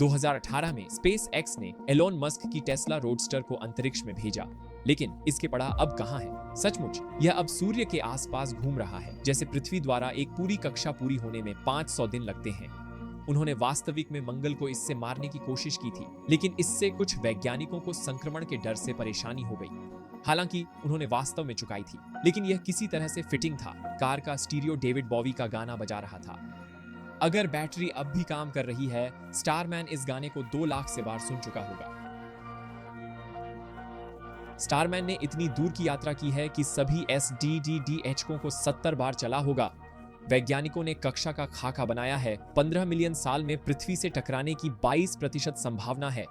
2018 में space x ने Elon Musk की टेस्ला रोडस्टर को अंतरिक्ष में भेजा, लेकिन इसके पड़ा अब कहां है? सचमुच यह अब सूर्य के आसपास घूम रहा है, जैसे पृथ्वी द्वारा एक पूरी कक्षा पूरी होने में 500 दिन लगते हैं। उन्होंने वास्तविक में मंगल को इससे मारने की कोशिश की थी, लेकिन इससे कुछ वैज्ञानिकों को संक्रमण के डर से परेशानी हो गई। हालांकि उन्होंने वास्तव में चुकाई थी, लेकिन यह किसी तरह से फिटिंग था। कार का स्टीरियो डेविड बॉवी का गाना बजा रहा था। अगर बैटरी अब भी काम कर रही है, स्टारमैन इस गाने को 2 लाख से बार सुन चुका होगा। स्टारमैन ने इतनी दूर की यात्रा की है कि सभी SDDDH को 70 बार चला होगा। वैज्ञानिकों ने कक्षा का खाका बनाया है। 15 मिलियन साल में पृथ्वी से टकराने की 22% संभावना है।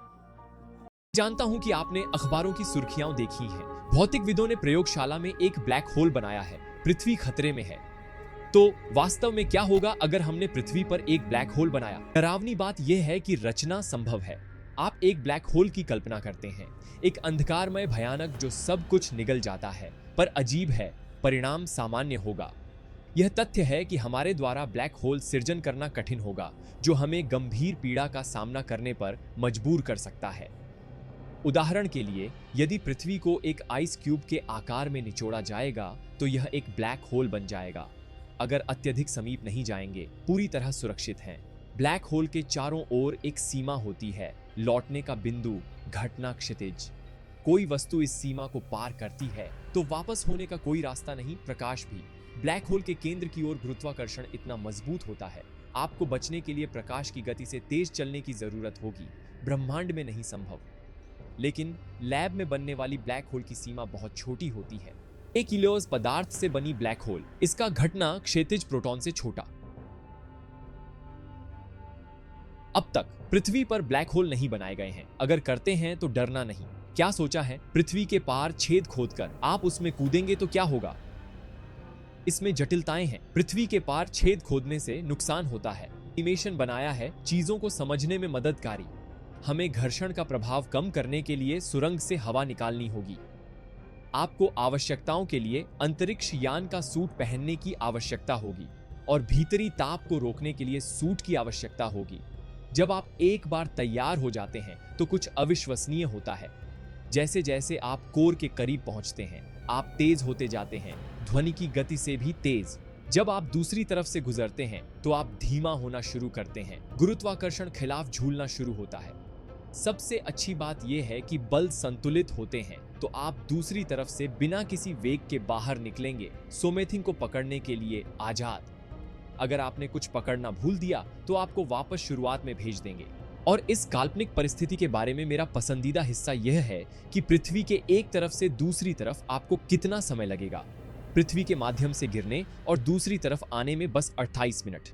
जानता हूं कि आपने अखबारों की सुर्खियां देखी हैं। भौतिकविदों ने प्रयोगशाला में एक ब्लैक होल बनाया है। पृथ्वी खतरे में है। तो वास्तव में क्या होगा अगर हमने पृथ्वी पर एक ब्लैक होल बनाया? डरावनी बात यह है कि रचना संभव है। आप एक ब्लैक होल की कल्पना करते हैं, एक अंधकारमय भयानक जो सब कुछ निगल जाता है, पर अजीब है, परिणाम सामान्य होगा। यह तथ्य है कि हमारे द्वारा ब्लैक होल सृजन करना कठिन होगा, जो हमें गंभीर पीड़ा का सामना करने पर मजबूर कर सकता है। उदाहरण के लिए, यदि पृथ्वी को एक आइस क्यूब के आकार में निचोड़ा जाएगा, तो यह एक ब्लैक होल बन जाएगा। अगर अत्यधिक समीप नहीं जाएंगे, पूरी तरह सुरक्षित हैं। ब्लैक होल के चारों ओर एक सीमा होती है, लौटने का बिंदु, घटना क्षितिज। कोई वस्तु इस सीमा को पार करती है तो वापस होने का कोई रास्ता नहीं, प्रकाश भी। ब्लैक होल के केंद्र की ओर गुरुत्वाकर्षण इतना मजबूत होता है, आपको बचने के लिए प्रकाश की गति से तेज चलने की जरूरत होगी। ब्रह्मांड में नहीं संभव। लेकिन लैब में बनने वाली ब्लैक होल की सीमा बहुत छोटी होती है। एक किलोज पदार्थ से बनी ब्लैक होल, इसका घटना क्षैतिज प्रोटॉन से छोटा। अब तक पृथ्वी पर ब्लैक होल नहीं बनाए गए हैं। अगर करते हैं तो डरना नहीं। क्या सोचा है? पृथ्वी के पार छेद खोदकर आप उसमें कूदेंगे तो क्या होगा? इसमें जटिलताएं हैं। पृथ्वी के पार छेद खोदने से नुकसान होता है। एनिमेशन बनाया है चीजों को समझने में मददगारी। हमें घर्षण का प्रभाव कम करने के लिए सुरंग से हवा निकालनी होगी। आपको आवश्यकताओं के लिए अंतरिक्ष यान का सूट पहनने की आवश्यकता होगी और भीतरी ताप को रोकने के लिए सूट की आवश्यकता होगी। जब आप एक बार तैयार हो जाते हैं तो कुछ अविश्वसनीय होता है। जैसे जैसे आप कोर के करीब पहुंचते हैं, आप तेज होते जाते हैं, ध्वनि की गति से भी तेज। जब आप दूसरी तरफ से गुजरते हैं तो आप धीमा होना शुरू करते हैं। गुरुत्वाकर्षण खिलाफ झूलना शुरू होता है। सबसे अच्छी बात यह है कि बल संतुलित होते हैं, तो आप दूसरी तरफ से बिना किसी वेग के बाहर निकलेंगे, सोमेथिंग को पकड़ने के लिए आजाद। अगर आपने कुछ पकड़ना भूल दिया तो आपको वापस शुरुआत में भेज देंगे। और इस काल्पनिक परिस्थिति के बारे में मेरा पसंदीदा हिस्सा यह है कि पृथ्वी के एक तरफ से दूसरी तरफ आपको कितना समय लगेगा। पृथ्वी के माध्यम से गिरने और दूसरी तरफ आने में बस 28 मिनट।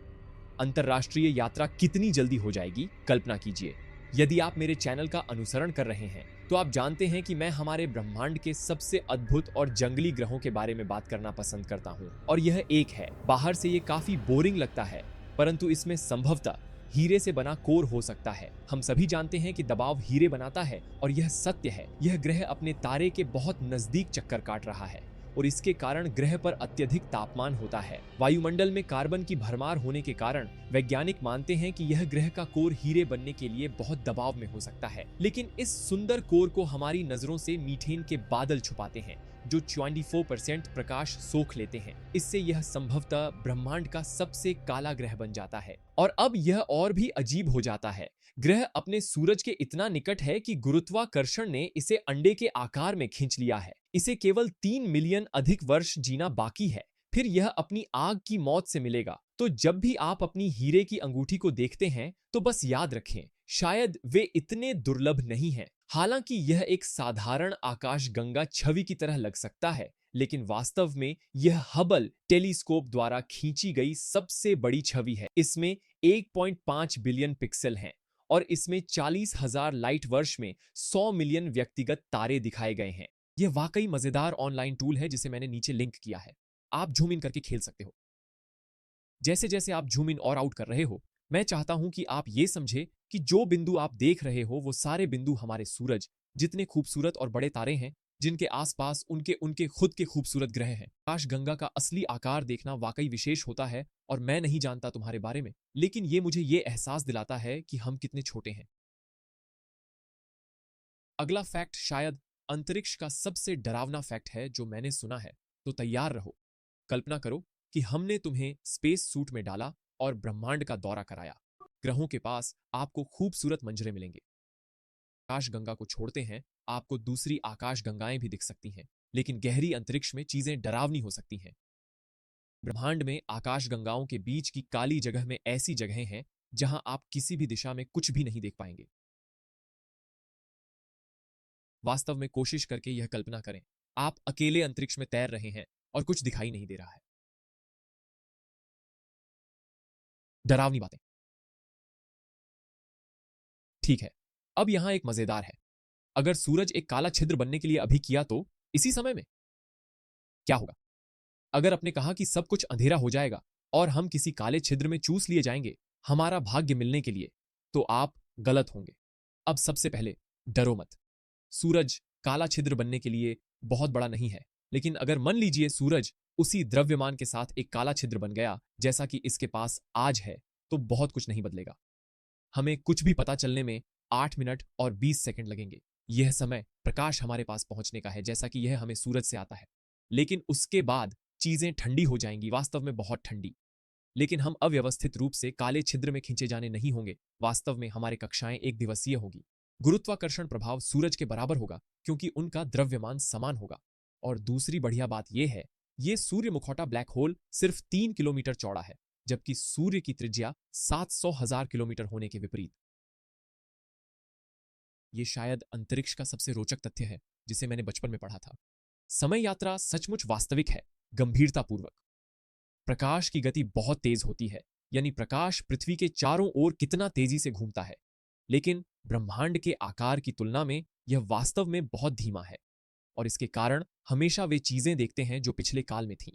अंतरराष्ट्रीय यात्रा कितनी जल्दी हो जाएगी, कल्पना कीजिए। यदि आप मेरे चैनल का अनुसरण कर रहे हैं तो आप जानते हैं कि मैं हमारे ब्रह्मांड के सबसे अद्भुत और जंगली ग्रहों के बारे में बात करना पसंद करता हूं, और यह एक है। बाहर से ये काफी बोरिंग लगता है, परंतु इसमें संभवतः हीरे से बना कोर हो सकता है। हम सभी जानते हैं कि दबाव हीरे बनाता है, और यह सत्य है। यह ग्रह अपने तारे के बहुत नजदीक चक्कर काट रहा है और इसके कारण ग्रह पर अत्यधिक तापमान होता है। वायुमंडल में कार्बन की भरमार होने के कारण वैज्ञानिक मानते हैं कि यह ग्रह का कोर हीरे बनने के लिए बहुत दबाव में हो सकता है। लेकिन इस सुंदर कोर को हमारी नजरों से मीथेन के बादल छुपाते हैं, जो 24% प्रकाश सोख लेते हैं। इससे यह संभवतः ब्रह्मांड का सबसे काला ग्रह बन जाता है। और अब यह और भी अजीब हो जाता है। ग्रह अपने सूरज के इतना निकट है कि गुरुत्वाकर्षण ने इसे अंडे के आकार में खींच लिया है। इसे केवल 3 मिलियन अधिक वर्ष जीना बाकी है, फिर यह अपनी आग की मौत से मिलेगा। तो जब भी आप अपनी हीरे की अंगूठी को देखते हैं तो बस याद रखें, शायद वे इतने दुर्लभ नहीं हैं। हालांकि यह एक साधारण आकाशगंगा छवि की तरह लग सकता है, लेकिन वास्तव में यह हबल टेलीस्कोप द्वारा खींची गई सबसे बड़ी छवि है। इसमें 1.5 बिलियन पिक्सल हैं और इसमें 40,000 लाइट वर्ष में 100 मिलियन व्यक्तिगत तारे दिखाए गए हैं। यह वाकई मजेदार ऑनलाइन टूल है जिसे मैंने नीचे लिंक किया है। आप जूम इन करके खेल सकते हो। जैसे जैसे आप जूम इन और आउट कर रहे हो, मैं चाहता हूं कि आप ये समझे कि जो बिंदु आप देख रहे हो वो सारे बिंदु हमारे सूरज जितने खूबसूरत और बड़े तारे हैं जिनके आसपास उनके उनके खुद के खूबसूरत ग्रह हैं। आकाशगंगा का असली आकार देखना वाकई विशेष होता है और मैं नहीं जानता तुम्हारे बारे में, लेकिन ये मुझे ये एहसास दिलाता है कि हम कितने छोटे हैं। अगला फैक्ट शायद अंतरिक्ष का सबसे डरावना फैक्ट है जो मैंने सुना है, तो तैयार रहो। कल्पना करो कि हमने तुम्हें स्पेस सूट में डाला और ब्रह्मांड का दौरा कराया। ग्रहों के पास आपको खूबसूरत मंजरें मिलेंगे। आकाशगंगा को छोड़ते हैं, आपको दूसरी आकाशगंगाएं भी दिख सकती हैं, लेकिन गहरी अंतरिक्ष में चीजें डरावनी हो सकती हैं। ब्रह्मांड में आकाशगंगाओं के बीच की काली जगह में ऐसी जगहें हैं जहां आप किसी भी दिशा में कुछ भी नहीं देख पाएंगे। वास्तव में कोशिश करके यह कल्पना करें, आप अकेले अंतरिक्ष में तैर रहे हैं और कुछ दिखाई नहीं दे रहा है। डरावनी बातें। ठीक है, अब यहां एक मजेदार है। अगर सूरज एक काला छिद्र बनने के लिए अभी किया तो इसी समय में क्या होगा? अगर आपने कहा कि सब कुछ अंधेरा हो जाएगा और हम किसी काले छिद्र में चूस लिए जाएंगे हमारा भाग्य मिलने के लिए, तो आप गलत होंगे। अब सबसे पहले डरो मत। सूरज काला छिद्र बनने के लिए बहुत बड़ा नहीं है, लेकिन अगर मान लीजिए सूरज उसी द्रव्यमान के साथ एक काला छिद्र बन गया जैसा कि इसके पास आज है, तो बहुत कुछ नहीं बदलेगा। हमें कुछ भी पता चलने में 8 मिनट और 20 सेकंड लगेंगे। यह समय प्रकाश हमारे पास पहुंचने का है, जैसा कि यह हमें सूरज से आता है। लेकिन उसके बाद चीजें ठंडी हो जाएंगी, वास्तव में बहुत ठंडी। लेकिन हम अव्यवस्थित रूप से काले छिद्र में खींचे जाने नहीं होंगे। वास्तव में हमारी कक्षाएं एक दिवसीय होगी। गुरुत्वाकर्षण प्रभाव सूरज के बराबर होगा क्योंकि उनका द्रव्यमान समान होगा। और दूसरी बढ़िया बात यह है, यह सूर्य मुखौटा ब्लैक होल सिर्फ 3 किलोमीटर चौड़ा है, जबकि सूर्य की त्रिज्या 700,000 किलोमीटर होने के विपरीत। यह शायद अंतरिक्ष का सबसे रोचक तथ्य है जिसे मैंने बचपन में पढ़ा था। समय यात्रा सचमुच वास्तविक है, गंभीरतापूर्वक। प्रकाश की गति बहुत तेज होती है, यानी प्रकाश पृथ्वी के चारों ओर कितना तेजी से घूमता है। लेकिन ब्रह्मांड के आकार की तुलना में यह वास्तव में बहुत धीमा है, और इसके कारण हमेशा वे चीजें देखते हैं जो पिछले काल में थीं।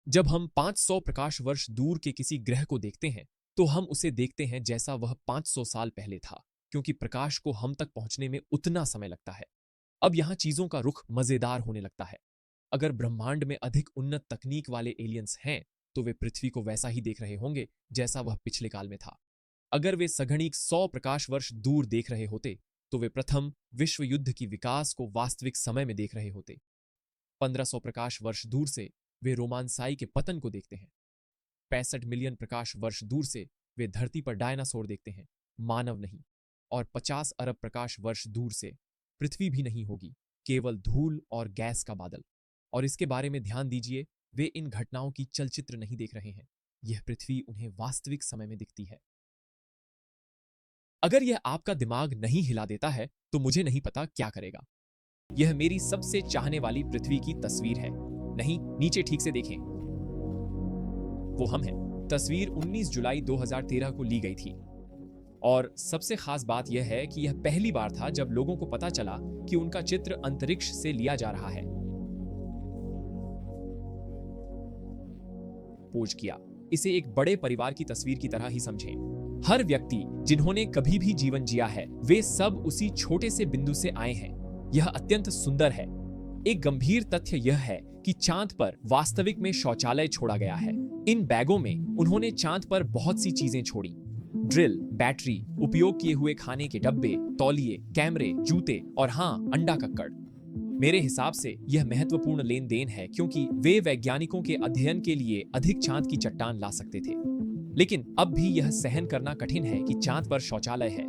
जब हम 500 प्रकाश वर्ष दूर के किसी ग्रह को देखते हैं तो हम उसे देखते हैं जैसा वह 500 साल पहले था, क्योंकि प्रकाश को हम तक पहुंचने में उतना समय लगता है। अब यहां चीजों का रुख मजेदार होने लगता है। अगर ब्रह्मांड में अधिक उन्नत तकनीक वाले एलियंस हैं तो वे पृथ्वी को वैसा ही देख रहे होंगे जैसा वह पिछले काल में था। अगर वे सघनिक 100 प्रकाश वर्ष दूर देख रहे होते तो वे प्रथम विश्व युद्ध की विकास को वास्तविक समय में देख रहे होते। 1500 प्रकाश वर्ष दूर से वे रोमानसाई के पतन को देखते हैं। 65 मिलियन प्रकाश वर्ष दूर से वे धरती पर डायनासोर देखते हैं, मानव नहीं। और 50 अरब प्रकाश वर्ष दूर से पृथ्वी भी नहीं होगी, केवल धूल और गैस का बादल। और इसके बारे में ध्यान दीजिए, वे इन घटनाओं की चलचित्र नहीं देख रहे हैं, यह पृथ्वी उन्हें वास्तविक समय में दिखती है। अगर यह आपका दिमाग नहीं हिला देता है तो मुझे नहीं पता क्या करेगा। यह मेरी सबसे चाहने वाली पृथ्वी की तस्वीर है। नहीं, नीचे ठीक से देखें, वो हम हैं। तस्वीर 19 जुलाई 2013 को ली गई थी। और सबसे खास बात यह है कि यह पहली बार था जब लोगों को पता चला कि उनका चित्र अंतरिक्ष से लिया जा रहा है। पोज किया। इसे एक बड़े परिवार की तस्वीर की तरह ही समझें। हर व्यक्ति जिन्होंने कभी भी जीवन जिया है वे सब उसी छोटे से बिंदु से आए हैं। यह अत्यंत सुंदर है। एक गंभीर तथ्य यह है कि चांद पर वास्तविक में शौचालय छोड़ा गया है। इन बैगों में उन्होंने चांद पर बहुत सी चीजें छोड़ी। ड्रिल, बैटरी, उपयोग किए हुए खाने के डब्बे, तौलिए, कैमरे, जूते और हाँ, अंडा कक्कड़। मेरे हिसाब से यह महत्वपूर्ण लेन देन है क्योंकि वे वैज्ञानिकों के अध्ययन के लिए अधिक चांद की चट्टान ला सकते थे। लेकिन अब भी यह सहन करना कठिन है कि चांद पर शौचालय है।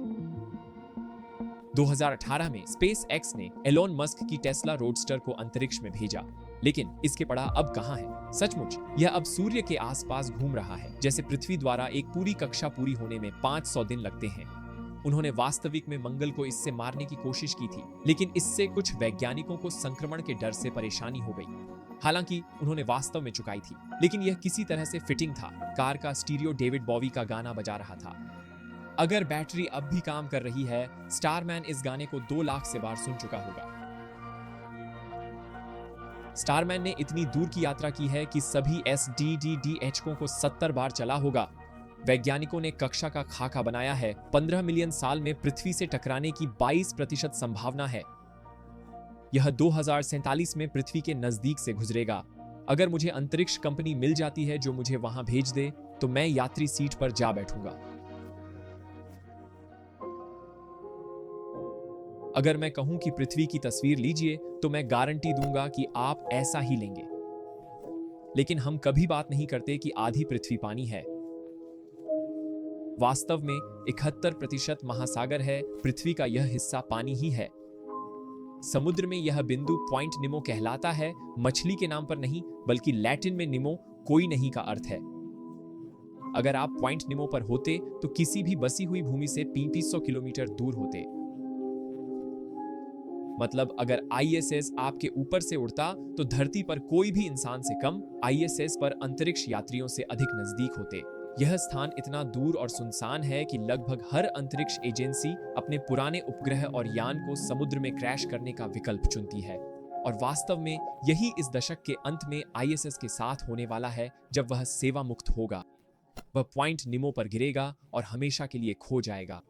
2018 में स्पेस एक्स ने एलोन मस्क की टेस्ला रोडस्टर को अंतरिक्ष में भेजा, लेकिन इसके पड़ा अब कहां है? सचमुच यह अब सूर्य के आसपास घूम रहा है, जैसे पृथ्वी द्वारा एक पूरी कक्षा पूरी होने में 500 दिन लगते हैं। उन्होंने वास्तविक में मंगल को इससे मारने की कोशिश की थी, लेकिन इससे कुछ वैज्ञानिकों को संक्रमण के डर से परेशानी हो गई। हालांकि उन्होंने वास्तव में चुकाई थी, लेकिन यह किसी तरह से फिटिंग था। कार का स्टीरियो डेविड बॉवी का गाना बजा रहा था। अगर बैटरी अब भी काम कर रही है, स्टारमैन इस गाने को 2 लाख से बार सुन चुका होगा। स्टारमैन ने इतनी दूर की यात्रा की है कि सभी SDDDH को 70 बार चला होगा। वैज्ञानिकों ने कक्षा का खाका बनाया है। 15 मिलियन साल में पृथ्वी से टकराने की 22% संभावना है। यह 2047 में पृथ्वी के नजदीक से गुजरेगा। अगर मुझे अंतरिक्ष कंपनी मिल जाती है जो मुझे वहां भेज दे, तो मैं यात्री सीट पर जा बैठूंगा। अगर मैं कहूं कि पृथ्वी की तस्वीर लीजिए, तो मैं गारंटी दूंगा कि आप ऐसा ही लेंगे। लेकिन हम कभी बात नहीं करते कि आधी पृथ्वी पानी है। वास्तव में 71% महासागर है। पृथ्वी का यह हिस्सा पानी ही है। समुद्र में यह बिंदु पॉइंट निमो कहलाता है, मछली के नाम पर नहीं, बल्कि लैटिन में निमो कोई नहीं का अर्थ है। अगर आप पॉइंट निमो पर होते तो किसी भी बसी हुई भूमि से 3500 किलोमीटर दूर होते। मतलब अगर आईएसएस आपके ऊपर से उड़ता तो धरती पर कोई भी इंसान से कम, आईएसएस पर अंतरिक्ष यात्रियों से अधिक नजदीक होते। यह स्थान इतना दूर और सुनसान है कि लगभग हर अंतरिक्ष एजेंसी अपने पुराने उपग्रह और यान को समुद्र में क्रैश करने का विकल्प चुनती है। और वास्तव में यही इस दशक के अंत में आईएसएस के साथ होने वाला है, जब वह सेवा मुक्त होगा। वह पॉइंट निमो पर गिरेगा और हमेशा के लिए खो जाएगा।